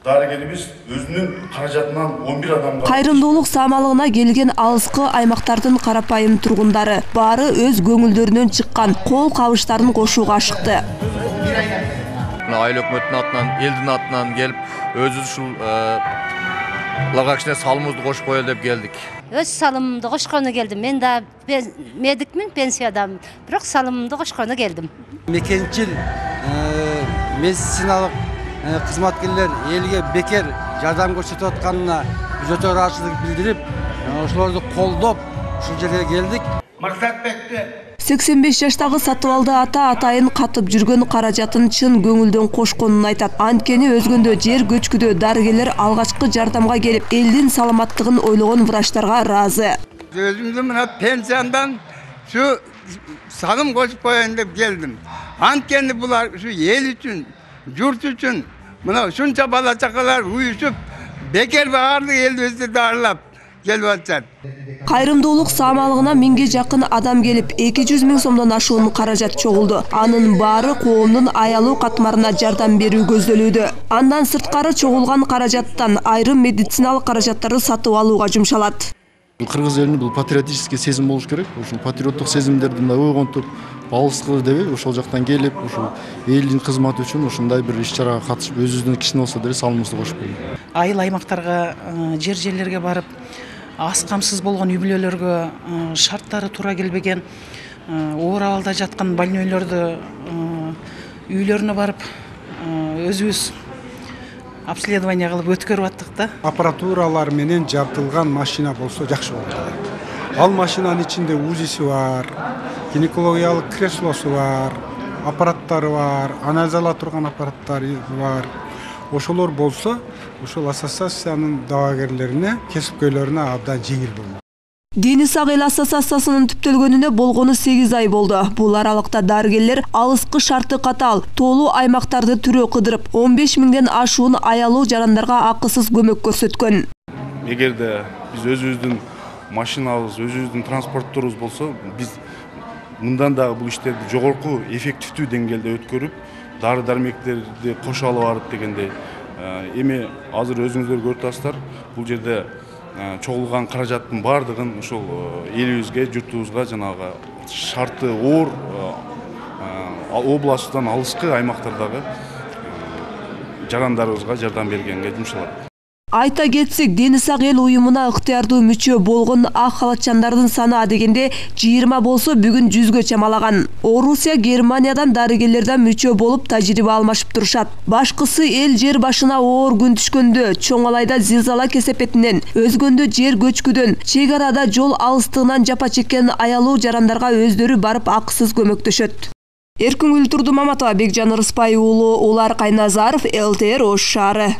Дарыгерибиз өзүнүн каражатынан 11 адамга кайрымдуулук самалыгына келген алыскы аймактардын карапайым тургундары баары өз көңүлдөрүнөн чыккан кол кабыштарын кошууга ашыкты. Айыл өкмөттүн атынан, элдин атынан келип, өзүбүз ушул лага кичине салымыбызды кошуп коелу деп келдик. Өз салымымды кошкону келдим. Мен да медикмин, пенсиядамын. Бирок салымымды кошкону келдим. Мекенчил медициналык кызматкерлер элге бекер жардам көрсөтүп атканына биз өтө ыраазычылык билдирип, ошолорду колдоп ушул жерге келдик. Максатбекти 85 жаштагы Сатыбалды ата атайын катып жүргөн каражатын чын көңүлдөн кошконун айтат. Анткени өзгөндө жер көчкүдө дарыгерлер алгачкы жардамга келип, элдин саламаттыгын ойлогон врачтарга ыраазы. Өзүмдүн мына пенсиямдан şu салым кошуп коеюн деп келдим. Анткени булар şu эл үчүн, журт үчүн мына ушунча бала чакалар уюшуп, бекер баардык элибизди дарылап келип атышат. Кайрымдуулук самалыгына 1000ге жакын адам келип, 200 000 сомдон ашуун каражат чогулду. Анын баары коомдун аялуу катмарына жардам берүү көздөлүүдө. Андан сырткары чогулган каражаттан айрым медициналык каражаттарды сатып алууга жумшалат. Кыргыз элинин бул патриотический сезим болуш керек. Ушул патриоттук сезимдерди мына ойгонтуп, алыскы деп ошол жактан келип, ушул элдин кызматы үчүн ушундай бир иш-чарага катышып, өзүбүздүн кичине болсо деле салымыбызды кошуп койдук. Айыл аймактарга, жерлерге барып, аз камсыз болгон үй-бүлөлөргө шарттары туура келбеген, оор абалда жаткан больнойлорду үйлөрүнө барып, өзүбүз обследование кылып өткөрүп аттык да. Аппаратуралар менен жабдылган машина болсо жакшы болот. Ал машинанын ичинде УЗИси бар, гинекологиялык креслосу бар, аппараттары бар, анализала турган аппараттары бар. Ошолор болсо, ошол ассоциациянын дагагерлерине, кесипкөйлөрүнө абдан жеңил болмок. Дени сак эл ассоциациясынын түптөлгөнүнө болгону 8 ай болду. Бул аралыкта дарыгерлер алыскы шарты катал, тоолуу аймактарды түрөө кыдырып, 15 000ден ашуун аялуу жарандарга акысыз көмөк көрсөткөн. Эгерде биз өзүбүздүн машинабыз, өзүбүздүн транспортторубуз болсо, биз мындан дагы бул иштерди жогорку эффективдүү деңгээлде өткөрүп, дары-дармектерди кошо алып барып дегендей. Эми азыр өзүңүздөр көрүп атасыздар, бул жерде чогулган каражаттын бардыгын ошол элибизге, журтубузга жанагы шарты оор областтан алыскы аймактардагы жарандарыбызга жардам бергенге жумшалат. Айта кетсек, Дени сак эл уюмуна ыктыярдуу мүчө болгон ак халатчандардын саны адегенде 20 болсо бүгүн 100гө чамалаган. Орусия, Германиядан дарыгерлерден мүчө болуп тажрыйба алмашып турушат. Башкысы эл жер башына оор күн түшкөндө, чоңалайда зилзала кесепетинен, өзгөндө жер көчкүдөн, чек арада жол алыстыгынан жапа чеккен аялуу жарандарга өздөрү барып акысыз көмөктөшөт. Эркингүл Турдумаматова, Бекжан Рыспай уулу, Улар Кайназаров, ЛТР Ош шаары.